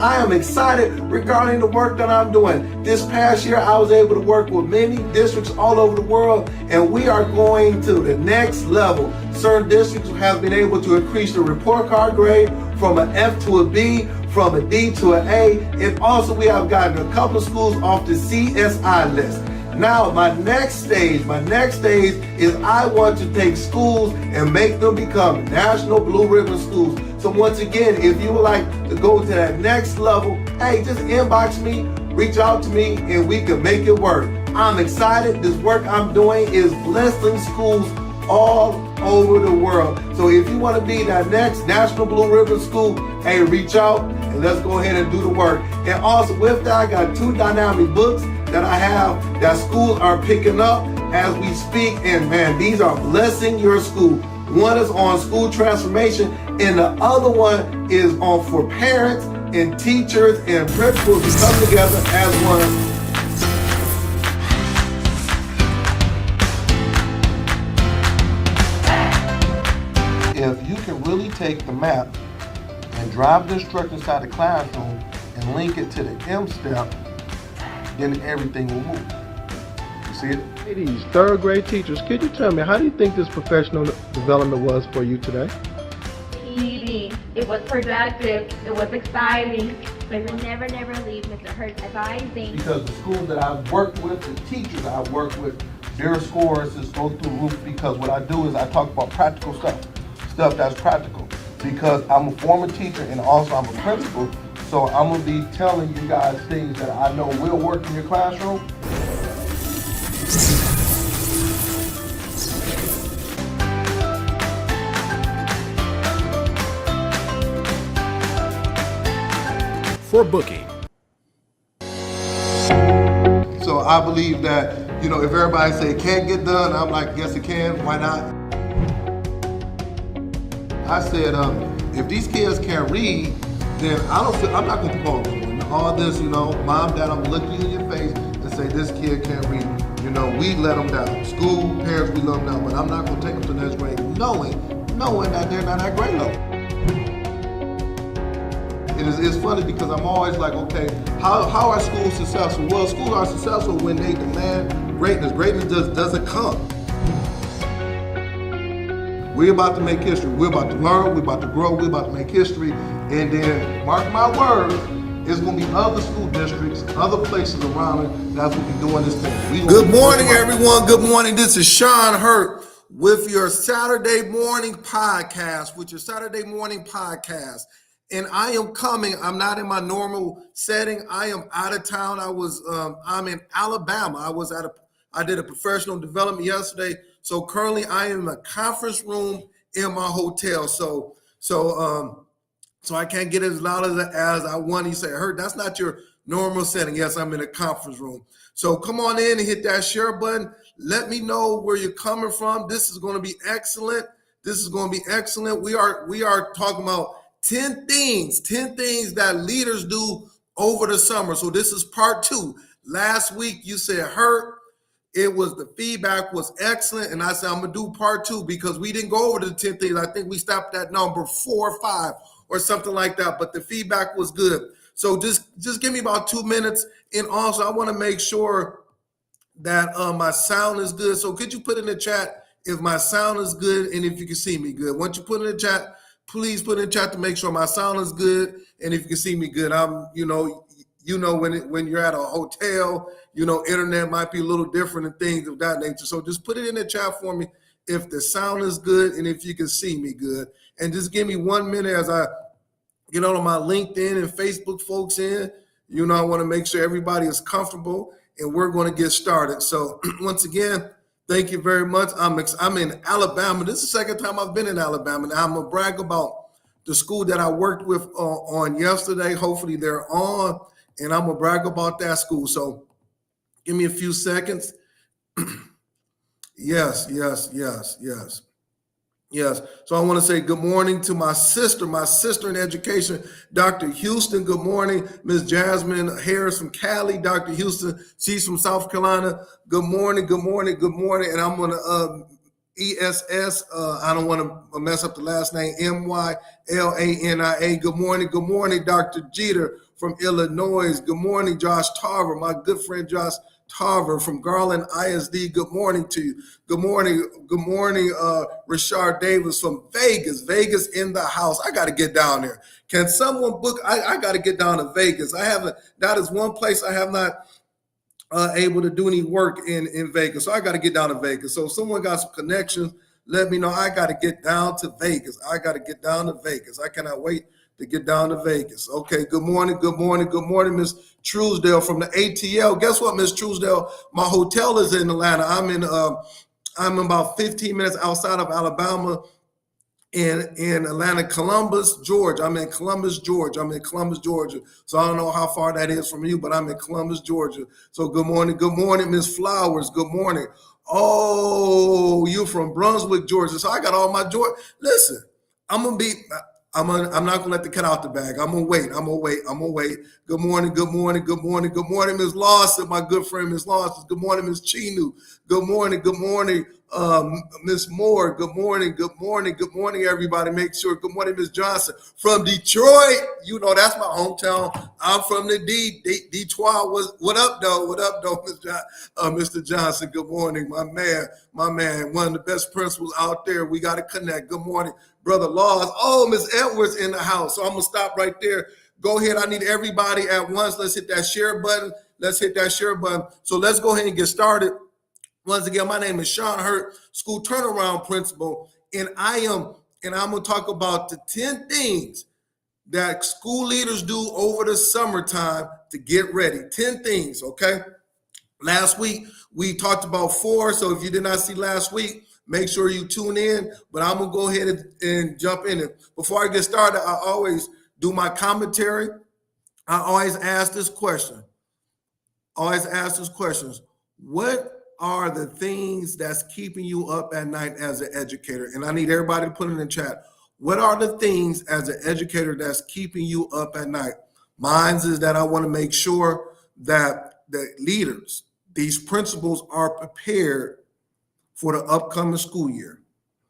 I am excited regarding the work that I'm doing. This past year, I was able to work with many districts all over the world, and we are going to the next level. Certain districts have been able to increase the report card grade from an F to a B, from a D to an A, and also we have gotten a couple of schools off the CSI list. Now, my next stage is I want to take schools and make them become National Blue Ribbon schools. So once again, if you would like to go to that next level, hey, just inbox me, reach out to me, and we can make it work. I'm excited. This work I'm doing is blessing schools all over the world. So if you want to be that next National Blue Ribbon school, hey, reach out and let's go ahead and do the work. And also with that, I got 2 dynamic books that I have that schools are picking up as we speak. And man, these are blessing your school. One is on school transformation, and the other one is on for parents and teachers and principals to come together as one. If you can really take the map and drive the instructor inside the classroom and link it to the M step, then everything will move. You see it? Ladies, third grade teachers, could you tell me, how do you think this professional development was for you today? Easy. It was productive. It was exciting. We will never leave Mr. Hurt's advising. Because the schools that I've worked with, the teachers I've worked with, their scores just go through the roof, because what I do is I talk about practical stuff that's practical. Because I'm a former teacher and also I'm a principal, so I'm gonna be telling you guys things that I know will work in your classroom. For booking. So I believe that, if everybody say it can't get done, I'm like, yes it can, why not? I said, if these kids can't read, then I'm not gonna call them. All this, mom, dad, I'm gonna look you in your face and say this kid can't read. We let them down. School, parents, we let them down, but I'm not gonna take them to the next grade knowing that they're not at grade level. It's funny because I'm always like, okay, how are schools successful? Well, schools are successful when they demand greatness. Greatness just doesn't come. We're about to make history. We're about to learn. We're about to grow. We're about to make history. And then, mark my words, it's going to be other school districts, other places around it that's going to be doing this thing. Good morning, everyone. Good morning. This is Sean Hurt with your Saturday morning podcast, And I am coming. I'm not in my normal setting. I am out of town. I'm in Alabama. I did a professional development yesterday. So currently I am in a conference room in my hotel. So I can't get as loud as I want. You say, Hurt, that's not your normal setting. Yes, I'm in a conference room. So come on in and hit that share button. Let me know where you're coming from. This is going to be excellent. We are talking about 10 things that leaders do over the summer. So this is part 2. Last week you said, Hurt, the feedback was excellent. And I said, I'm gonna do part 2 because we didn't go over the 10 things. I think we stopped at number 4 or 5 or something like that, but the feedback was good. So just give me about 2 minutes. And also I wanna make sure that my sound is good. So could you put in the chat if my sound is good and if you can see me good? Once you put in the chat, please put in the chat to make sure my sound is good and if you can see me good. When you're at a hotel, internet might be a little different and things of that nature. So just put it in the chat for me if the sound is good and if you can see me good. And just give me 1 minute as I get on my LinkedIn and Facebook folks in. I want to make sure everybody is comfortable and we're going to get started. So once again, thank you very much. I'm in Alabama. This is the second time I've been in Alabama. Now I'm going to brag about the school that I worked with on yesterday. Hopefully they're on, and I'm going to brag about that school. So give me a few seconds. Yes. So I want to say good morning to my sister in education, Dr. Houston. Good morning, Ms. Jasmine Harris from Cali. Dr. Houston, she's from South Carolina. Good morning. And I'm going to ESS. I don't want to mess up the last name. MYLANIA. Good morning, Dr. Jeter from Illinois. Good morning, Josh Tarver, my good friend Josh Tarver from Garland ISD. Good morning to you. Good morning, Rashard Davis from Vegas. Vegas in the house. I got to get down there. Can someone book? I got to get down to Vegas. I haven't. That is one place I have not able to do any work in Vegas. So I got to get down to Vegas. So if someone got some connections, let me know. I got to get down to Vegas. I cannot wait to get down to Vegas. Okay, good morning, Miss Truesdale from the ATL. Guess what, Miss Truesdale? My hotel is in Atlanta. I'm about 15 minutes outside of Alabama in Atlanta, Columbus, Georgia. I'm in Columbus, Georgia. So I don't know how far that is from you, but I'm in Columbus, Georgia. So good morning, Miss Flowers. Good morning. Oh, you from Brunswick, Georgia. So I got all my Georgia. Listen, I'm not gonna let the cat out the bag. I'm gonna wait. Good morning, Miss Lawson, my good friend, Miss Lawson. Good morning, Miss Chinu. Good morning, Miss Moore. Good morning, everybody. Make sure. Good morning, Miss Johnson from Detroit. You know that's my hometown. I'm from the Detroit. What up, though, Mr. Johnson? Good morning, my man. One of the best principals out there. We got to connect. Good morning, Brother Laws. Oh, Miss Edwards in the house. So I'm gonna stop right there. Go ahead. I need everybody at once. Let's hit that share button. So let's go ahead and get started. Once again, my name is Sean Hurt, school turnaround principal, and I'm going to talk about the 10 things that school leaders do over the summertime to get ready. 10 things, okay? Last week, we talked about 4, so if you did not see last week, make sure you tune in, but I'm going to go ahead and jump in it. Before I get started, I always do my commentary. I always ask this question. What are the things that's keeping you up at night as an educator? And I need everybody to put it in the chat. What are the things as an educator that's keeping you up at night? Mine is that I want to make sure that the leaders, these principals, are prepared for the upcoming school year.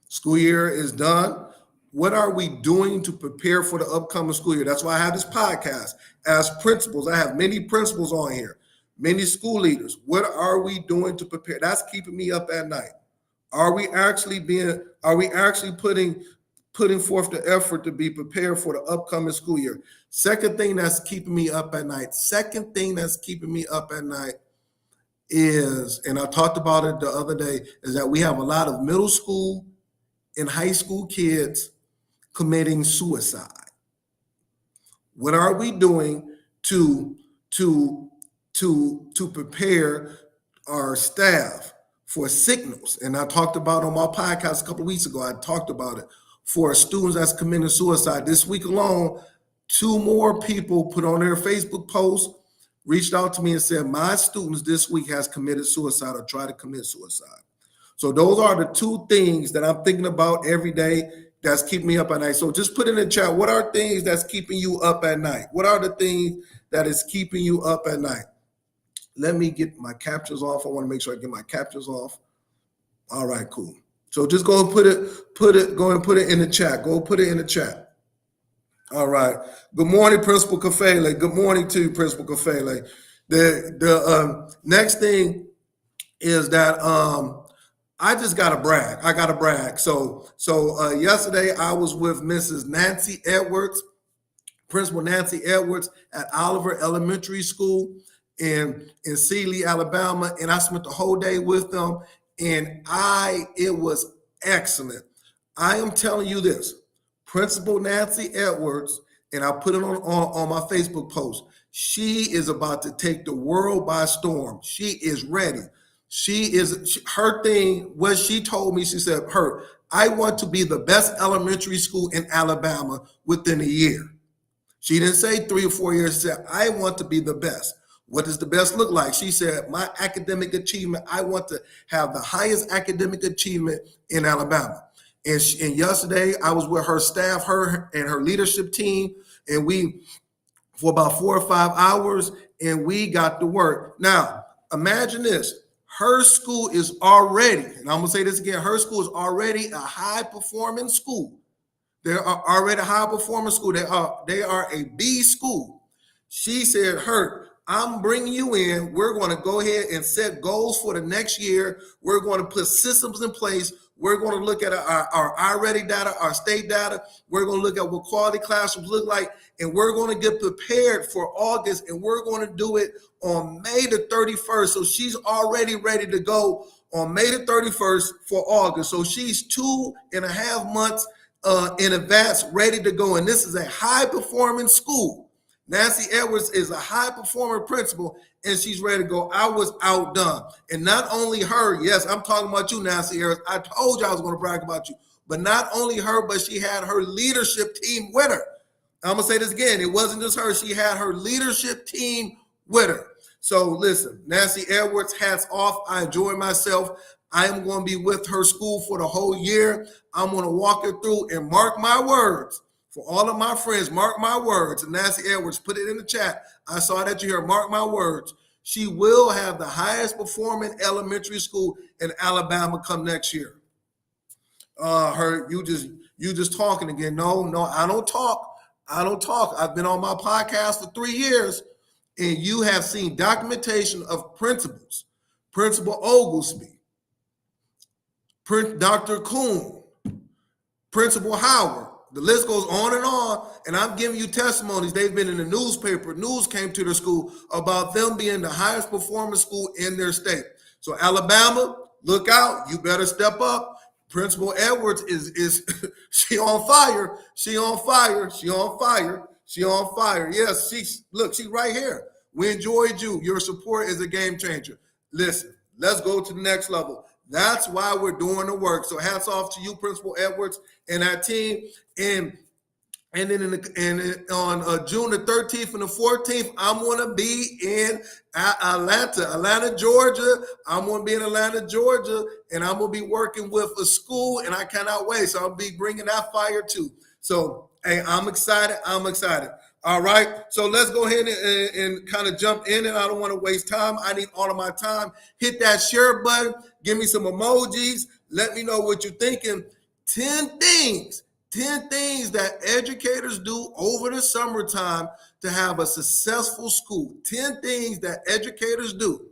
School year is done. What are we doing to prepare for the upcoming school year? That's why I have this podcast. As principals, I have many principals on here. Many school leaders, what are we doing to prepare? That's keeping me up at night. Are we actually putting forth the effort to be prepared for the upcoming school year? Second thing that's keeping me up at night is, and I talked about it the other day, is that we have a lot of middle school and high school kids committing suicide. What are we doing to prepare our staff for signals? And I talked about on my podcast a couple of weeks ago, I talked about it for students that's committing suicide. This week alone, 2 more people put on their Facebook post, reached out to me and said, my students this week has committed suicide or tried to commit suicide. So those are the 2 things that I'm thinking about every day that's keeping me up at night. So just put in the chat, what are things that's keeping you up at night? What are the things that is keeping you up at night? Let me get my captures off. I want to make sure I get my captures off. All right, cool. So just go and put it in the chat. Go put it in the chat. All right. Good morning, Principal Kafele. Good morning to you, Principal Kafele. The next thing is that I just got to brag. I got to brag. So yesterday I was with Mrs. Nancy Edwards, Principal Nancy Edwards at Oliver Elementary School in Sealy, Alabama, and I spent the whole day with them, and it was excellent. I am telling you this, Principal Nancy Edwards, and I put it on my Facebook post, she is about to take the world by storm. She is ready. Her thing, what she told me, she said, I want to be the best elementary school in Alabama within a year. She didn't say 3 or 4 years. She said, I want to be the best. What does the best look like? She said, my academic achievement, I want to have the highest academic achievement in Alabama. And yesterday I was with her staff, her and her leadership team, and we, for about 4 or 5 hours, and we got to work. Now, imagine this. her school is already, and I'm gonna say this again, her school is already a high-performing school. They are already a high-performing school. They are a B school. She said, Hurt, I'm bringing you in. We're going to go ahead and set goals for the next year. We're going to put systems in place. We're going to look at our iReady data, our state data. We're going to look at what quality classrooms look like, and we're going to get prepared for August, and we're going to do it on May the 31st. So she's already ready to go on May the 31st for August. So she's 2.5 months in advance ready to go. And this is a high-performing school. Nancy Edwards is a high-performing principal, and she's ready to go. I was outdone. And not only her, yes, I'm talking about you, Nancy Edwards. I told you I was going to brag about you. But not only her, but she had her leadership team with her. I'm going to say this again. It wasn't just her. She had her leadership team with her. So listen, Nancy Edwards, hats off. I enjoy myself. I am going to be with her school for the whole year. I'm going to walk her through, and mark my words. For all of my friends, mark my words. And Nancy Edwards, put it in the chat. I saw that you hear. Mark my words. She will have the highest performing elementary school in Alabama come next year. You just talking again. No, I don't talk. I've been on my podcast for 3 years, and you have seen documentation of principals. Principal Oglesby, Dr. Kuhn, Principal Howard. The list goes on, and I'm giving you testimonies. They've been in the newspaper. News came to their school about them being the highest performing school in their state. So Alabama, look out. You better step up. Principal Edwards is she on fire. She on fire. Yes, she's right here. We enjoyed you. Your support is a game changer. Listen, let's go to the next level. That's why we're doing the work. So hats off to you, Principal Edwards, and our team. And then on June the 13th and the 14th, I'm going to be in Atlanta, Georgia. I'm going to be in Atlanta, Georgia, and I'm going to be working with a school, and I cannot wait. So I'll be bringing that fire too. So, hey, I'm excited. All right, so let's go ahead and kind of jump in, and I don't want to waste time. I need all of my time. Hit that share button. Give me some emojis. Let me know what you're thinking. 10 things that educators do over the summertime to have a successful school. 10 things that educators do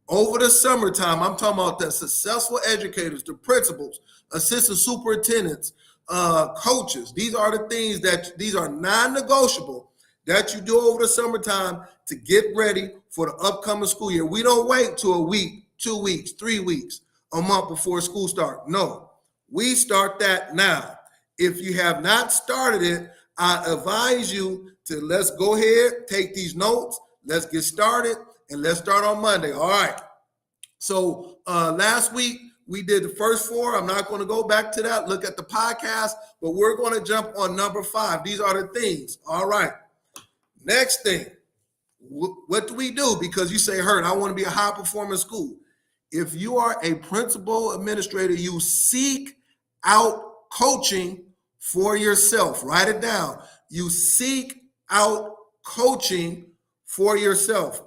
over the summertime. I'm talking about the successful educators, the principals, assistant superintendents, coaches. These are the things these are non-negotiable that you do over the summertime to get ready for the upcoming school year. We don't wait till a week, 2 weeks, 3 weeks, a month before school start. No, we start that now. If you have not started it, I advise you to let's go ahead, take these notes, let's get started, and let's start on Monday. All right. So last week, we did the first 4. I'm not going to go back to that. Look at the podcast, but we're going to jump on number 5. These are the things. All right. Next thing, what do we do? Because you say, Hurt, I want to be a high-performing school. If you are a principal administrator, you seek out coaching for yourself. Write it down. You seek out coaching for yourself.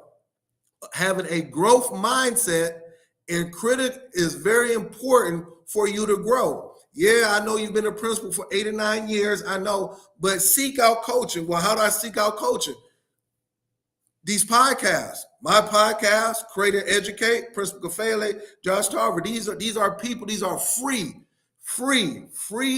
Having a growth mindset and critic is very important for you to grow. Yeah, I know you've been a principal for 8 or 9 years. I know, but seek out coaching. Well, how do I seek out coaching? These podcasts, my podcast, Create and Educate, Principal Kafele, Josh Tarver. These are people. These are free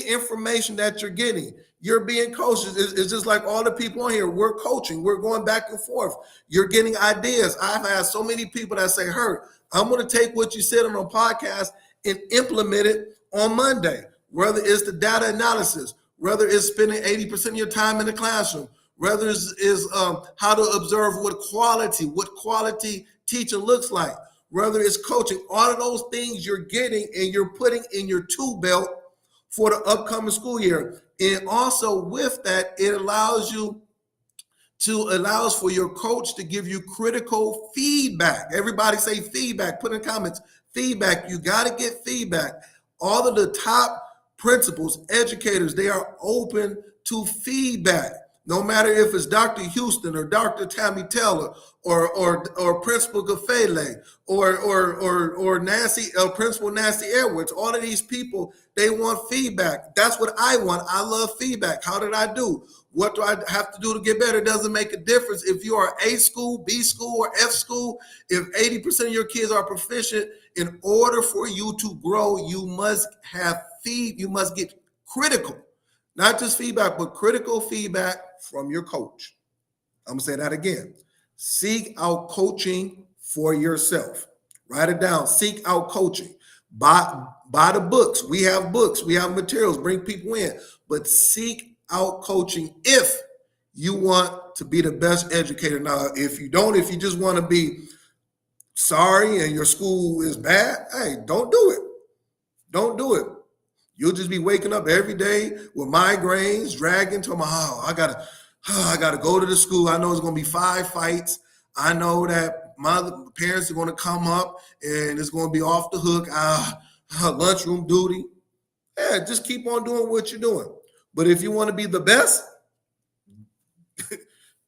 information that you're getting. You're being coached. It's just like all the people on here. We're coaching. We're going back and forth. You're getting ideas. I've had so many people that say, Hurt, I'm going to take what you said on a podcast and implement it on Monday, whether it's the data analysis, whether it's spending 80% of your time in the classroom, whether it's how to observe what quality teaching looks like, whether it's coaching. All of those things you're getting and you're putting in your tool belt for the upcoming school year. And also with that, it allows for your coach to give you critical feedback. Everybody say feedback. Put in comments, feedback. You got to get feedback. All of the top principals, educators, they are open to feedback. No matter if it's Dr. Houston or Dr. Tammy Taylor or Principal Gafele or Nancy Principal Nancy Edwards, all of these people, they want feedback. That's what I want. I love feedback. How did I do? What do I have to do to get better? It doesn't make a difference if you are A school, B school, or F school. If 80% of your kids are proficient, in order for you to grow, you must you must get critical, not just feedback, but critical feedback from your coach. I'm gonna say that again. Seek out coaching for yourself. Write it down. Seek out coaching. Buy the books. We have books. We have materials. Bring people in. But seek out coaching if you want to be the best educator. Now, if you don't, if you just want to be sorry and your school is bad, hey, don't do it. Don't do it. You'll just be waking up every day with migraines, dragging to I gotta go to the school. I know it's gonna be 5 fights. I know that my parents are gonna come up and it's gonna be off the hook. Lunchroom duty. Yeah, just keep on doing what you're doing. But if you want to be the best,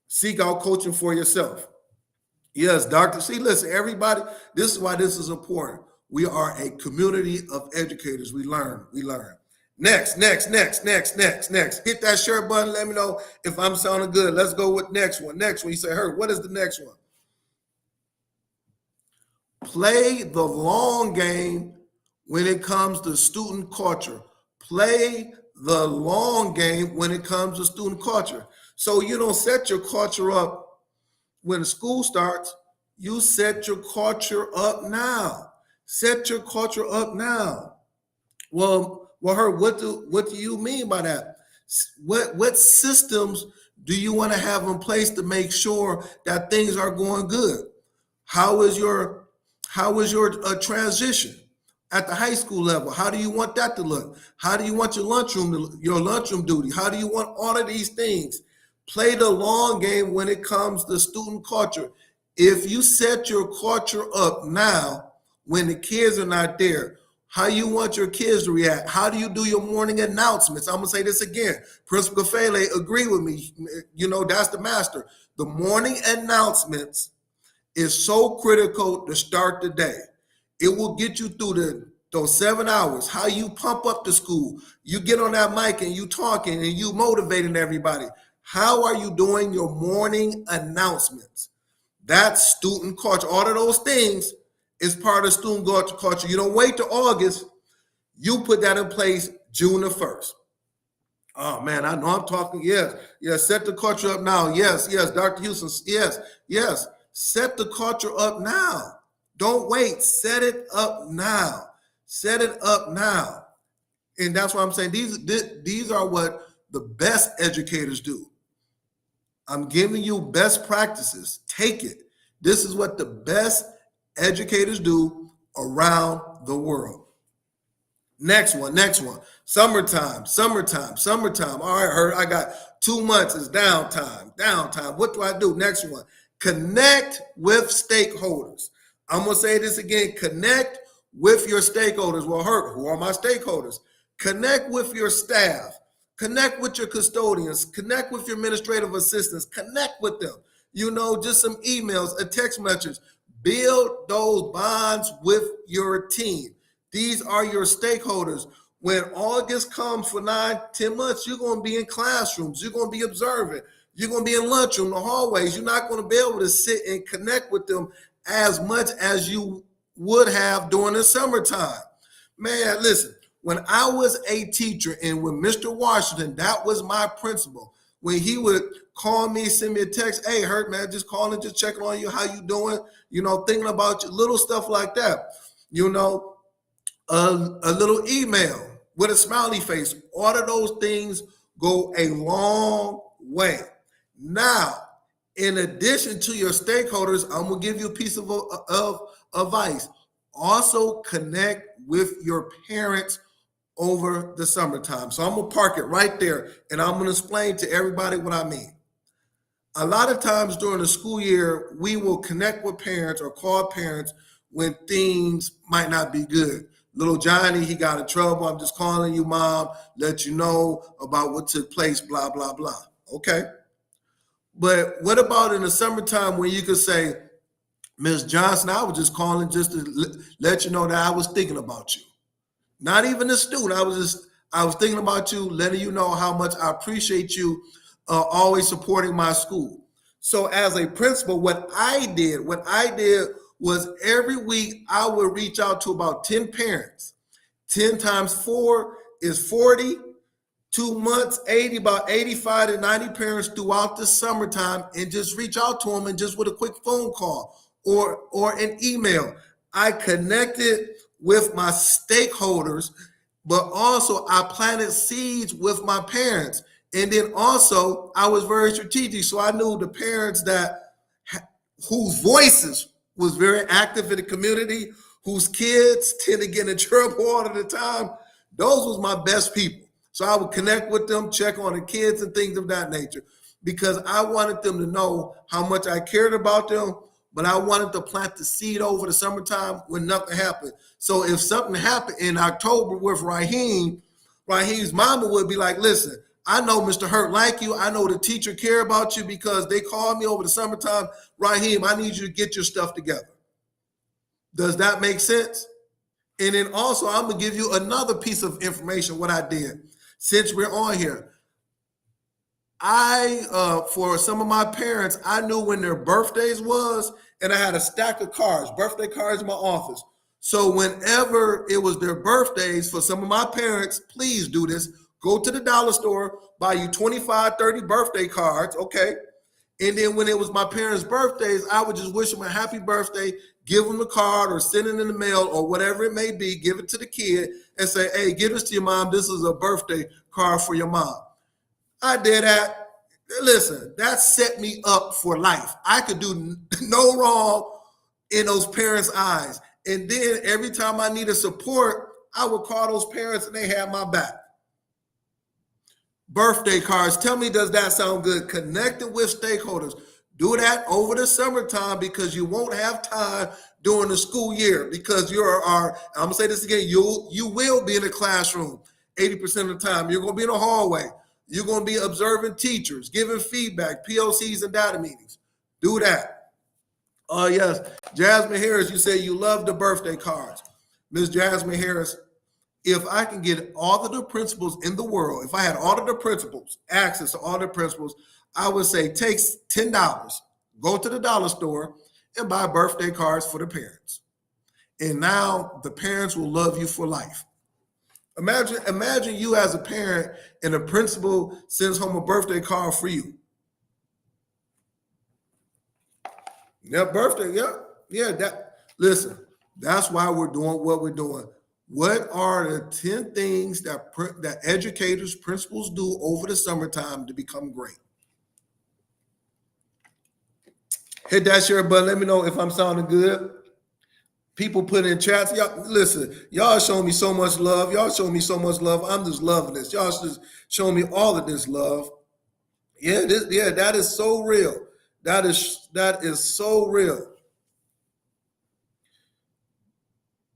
seek out coaching for yourself. Yes, Dr. C, listen, everybody, this is why this is important. We are a community of educators. We learn. Next. Hit that share button. Let me know if I'm sounding good. Let's go with next one. You say, Herb, what is the next one? Play the long game when it comes to student culture. Play the long game when it comes to student culture. So you don't set your culture up when school starts. You set your culture up now. Set your culture up now. Well, Herb, what do you mean by that? What systems do you want to have in place to make sure that things are going good? How is your transition at the high school level? How do you want that to look? How do you want your lunchroom duty? How do you want all of these things? Play the long game when it comes to student culture. If you set your culture up now, when the kids are not there, how you want your kids to react? How do you do your morning announcements? I'm gonna say this again. Principal Gafele, agree with me. You know, that's the master. The morning announcements is so critical to start the day. It will get you through those 7 hours. How you pump up the school. You get on that mic and you talking and you motivating everybody. How are you doing your morning announcements? That's student culture. All of those things is part of student culture. You don't wait till August. You put that in place June the 1st. Oh man, I know I'm talking. Yes, set the culture up now. Yes, Dr. Houston. Yes. Set the culture up now. Don't wait. Set it up now. And that's what I'm saying. These are what the best educators do. I'm giving you best practices. Take it. This is what the best educators do around the world. Next one. Summertime. All right, Herb, I got 2 months. It's downtime. What do I do? Next one. Connect with stakeholders. I'm going to say this again. Connect with your stakeholders. Well, Herb, who are my stakeholders? Connect with your staff. Connect with your custodians. Connect with your administrative assistants. Connect with them. Just some emails, a text message. Build those bonds with your team. These are your stakeholders. When August comes for 9-10 months, you're going to be in classrooms. You're going to be observing. You're going to be in lunchroom, the hallways. You're not going to be able to sit and connect with them as much as you would have during the summertime. Man, listen, when I was a teacher and when Mr. Washington, that was my principal, when he would call me, send me a text, hey, Herb, man, just calling, just checking on you, how you doing, thinking about you, little stuff like that, a little email with a smiley face. All of those things go a long way. Now, in addition to your stakeholders, I'm going to give you a piece of advice. Also connect with your parents over the summertime. So I'm going to park it right there, and I'm going to explain to everybody what I mean. A lot of times during the school year, we will connect with parents or call parents when things might not be good. Little Johnny, he got in trouble. I'm just calling you, Mom, let you know about what took place, blah, blah, blah. Okay, But what about in the summertime when you could say, Ms. Johnson, I was just calling just to let you know that I was thinking about you. Not even a student. I was thinking about you, letting you know how much I appreciate you always supporting my school. So as a principal, what I did was every week I would reach out to about 10 parents. 10 times 4 is 40. 2 months, 80, about 85 to 90 parents throughout the summertime, and just reach out to them and just with a quick phone call or an email. I connected with my stakeholders, but also I planted seeds with my parents. And then also I was very strategic. So I knew the parents whose voices was very active in the community, whose kids tend to get in trouble all of the time. Those was my best people. So I would connect with them, check on the kids and things of that nature, because I wanted them to know how much I cared about them, but I wanted to plant the seed over the summertime when nothing happened. So if something happened in October with Raheem's mama would be like, listen, I know Mr. Hurt like you. I know the teacher care about you because they called me over the summertime. Raheem, I need you to get your stuff together. Does that make sense? And then also, I'm going to give you another piece of information, what I did. Since we're on here, for some of my parents, I knew when their birthdays was, and I had a stack of cards, birthday cards in my office. So whenever it was their birthdays, for some of my parents, please do this. Go to the dollar store, buy you 25, 30 birthday cards, okay? And then when it was my parents' birthdays, I would just wish them a happy birthday, give them the card or send it in the mail or whatever it may be, give it to the kid and say, hey, give this to your mom. This is a birthday card for your mom. I did that. Listen, that set me up for life. I could do no wrong in those parents' eyes. And then every time I needed support, I would call those parents and they had my back. Birthday cards. Tell me, does that sound good? Connecting with stakeholders. Do that over the summertime because you won't have time during the school year because I'm going to say this again, you will be in the classroom 80% of the time. You're going to be in the hallway. You're going to be observing teachers, giving feedback, POCs and data meetings. Do that. Oh, yes. Jasmine Harris, you say you love the birthday cards. Ms. Jasmine Harris, if I can get all of the principals in the world, if I had all of the principals, access to all the principals, I would say take $10, go to the dollar store and buy birthday cards for the parents. And now the parents will love you for life. Imagine you as a parent and a principal sends home a birthday card for you. Yeah, birthday, yeah. Listen, that's why we're doing what we're doing. What are the 10 things that educators, principals do over the summertime to become great? Hit that share button. Let me know if I'm sounding good. People put in chats. Y'all, listen, y'all showing me so much love. Y'all showing me so much love. I'm just loving this. Y'all just showing me all of this love. That is so real. That is so real.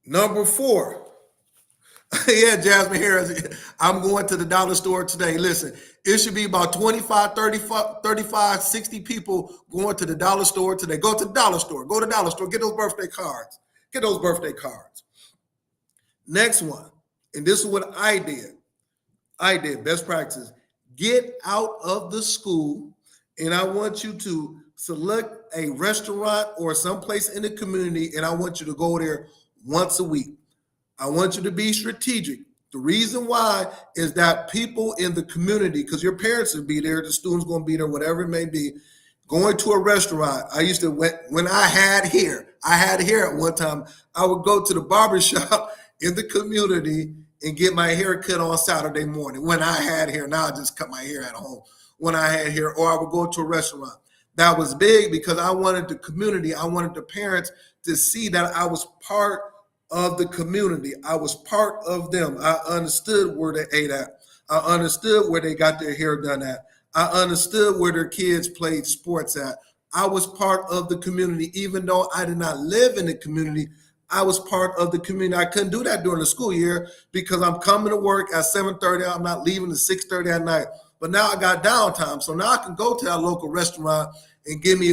Number 4. Yeah, Jasmine Harris, I'm going to the dollar store today. Listen, it should be about 25, 35, 60 people going to the dollar store today. Go to the dollar store. Go to the dollar store. Get those birthday cards. Get those birthday cards. Next one, and this is what I did. Best practices. Get out of the school, and I want you to select a restaurant or someplace in the community, and I want you to go there once a week. I want you to be strategic. The reason why is that people in the community, because your parents will be there, the students going to be there, whatever it may be, going to a restaurant. I used to, when I had hair at one time, I would go to the barbershop in the community and get my hair cut on Saturday morning. When I had hair, now I just cut my hair at home. When I had hair, or I would go to a restaurant. That was big because I wanted the community, I wanted the parents to see that I was part of the community. I was part of them. I understood where they ate at. I understood where they got their hair done at. I understood where their kids played sports at. I was part of the community. Even though I did not live in the community, I was part of the community. I couldn't do that during the school year because I'm coming to work at 7:30. I'm not leaving at 6:30 at night. but now I got downtime. So now I can go to that local restaurant and give me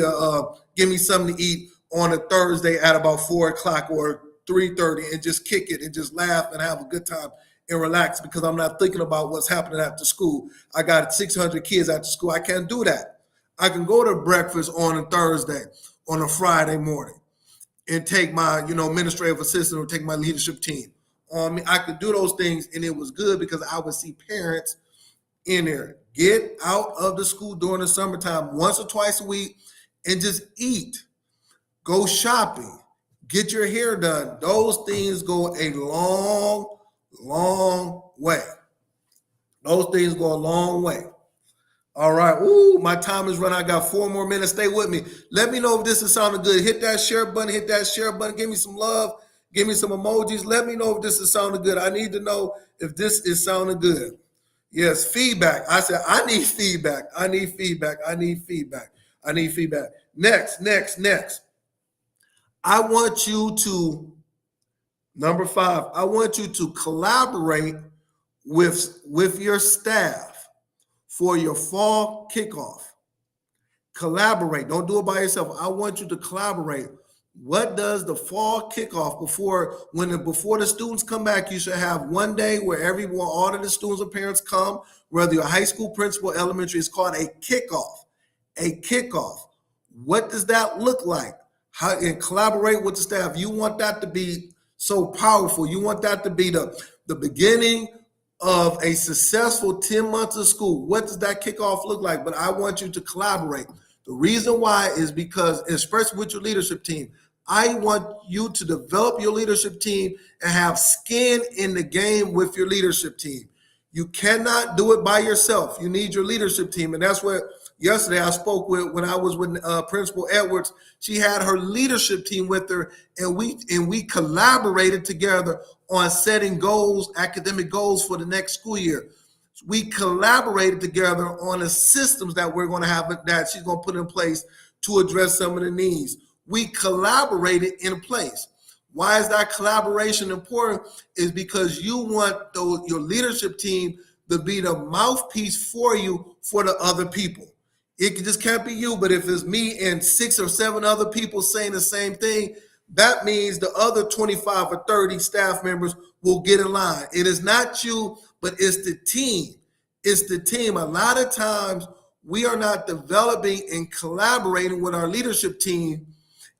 something to eat on a Thursday at about 4 o'clock or 3:30 and just kick it and just laugh and have a good time and relax because I'm not thinking about what's happening after school. I got 600 kids after school. I can't do that. I can go to breakfast on a Thursday, on a Friday morning, and take my, administrative assistant or take my leadership team. I could do those things, and it was good because I would see parents in there. Get out of the school during the summertime once or twice a week and just eat. Go shopping. Get your hair done. Those things go a long, long way. Those things go a long way. All right. Ooh, my time is running. I got 4 more minutes. Stay with me. Let me know if this is sounding good. Hit that share button. Hit that share button. Give me some love. Give me some emojis. Let me know if this is sounding good. I need to know if this is sounding good. Yes, feedback. I said, I need feedback. I need feedback. I need feedback. I need feedback. Next. I want you to, number 5, I want you to collaborate with your staff for your fall kickoff. Collaborate. Don't do it by yourself. I want you to collaborate. What does the fall kickoff before the students come back? You should have one day where all of the students and parents come, whether you're a high school principal, elementary. It's called a kickoff. A kickoff. What does that look like? How and collaborate with the staff. You want that to be so powerful. You want that to be the beginning of a successful 10 months of school. What does that kickoff look like? But I want you to collaborate. The reason why is because, especially with your leadership team, I want you to develop your leadership team and have skin in the game with your leadership team. You cannot do it by yourself. You need your leadership team. And that's what yesterday I spoke with when I was with Principal Edwards. She had her leadership team with her, and we collaborated together on setting goals, academic goals for the next school year. We collaborated together on the systems that we're going to have, that she's going to put in place to address some of the needs. We collaborated in place. Why is that collaboration important? Is because you want your leadership team to be the mouthpiece for you for the other people. It just can't be you, but if it's me and 6 or 7 other people saying the same thing, that means the other 25 or 30 staff members will get in line. It is not you, but it's the team. It's the team. A lot of times we are not developing and collaborating with our leadership team,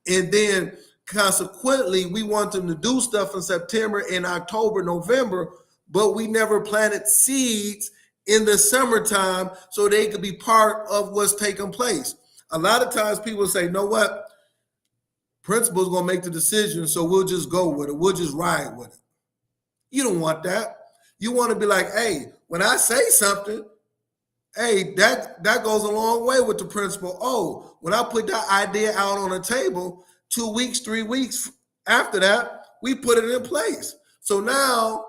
and then consequently we want them to do stuff in September and October, November, but we never planted seeds in the summertime so they could be part of what's taking place. A lot of times people say, know what? Principal's going to make the decision, so we'll just go with it. We'll just ride with it. You don't want that. You want to be like, hey, when I say something, hey, that goes a long way with the principal. Oh, when I put that idea out on the table, 2 weeks, 3 weeks after that, we put it in place. So now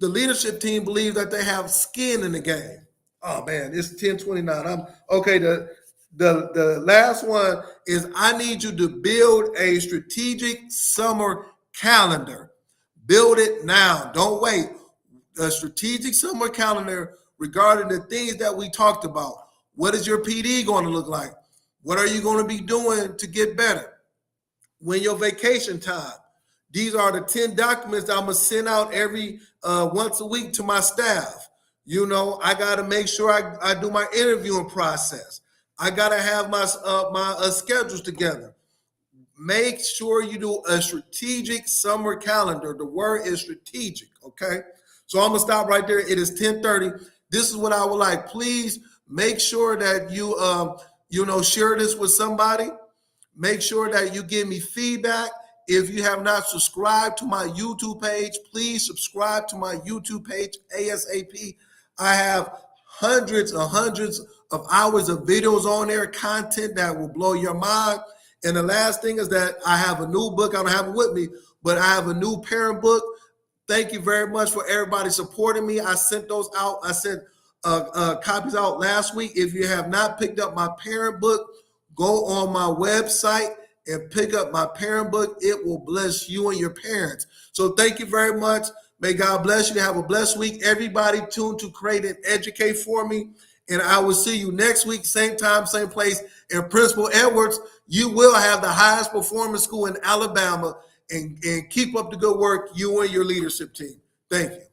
the leadership team believes that they have skin in the game. Oh man, it's 10:29. I'm okay. The last one is I need you to build a strategic summer calendar. Build it now. Don't wait. A strategic summer calendar regarding the things that we talked about. What is your PD going to look like? What are you going to be doing to get better? When your vacation time. These are the 10 documents I'm going to send out every once a week to my staff. I got to make sure I do my interviewing process. I got to have my schedules together. Make sure you do a strategic summer calendar. The word is strategic, okay? So I'm going to stop right there. It is 10:30. This is what I would like. Please make sure that you, share this with somebody. Make sure that you give me feedback. If you have not subscribed to my YouTube page, please subscribe to my YouTube page ASAP. I have hundreds of hours of videos on there, content that will blow your mind. And the last thing is that I have a new book. I don't have it with me, but I have a new parent book. Thank you very much for everybody supporting me. I sent those out. I sent copies out last week. If you have not picked up my parent book, go on my website and pick up my parent book. It will bless you and your parents. So thank you very much. May God bless you. Have a blessed week. Everybody tune to Create and Educate for me. And I will see you next week, same time, same place. And Principal Edwards, you will have the highest performing school in Alabama, and keep up the good work, you and your leadership team. Thank you.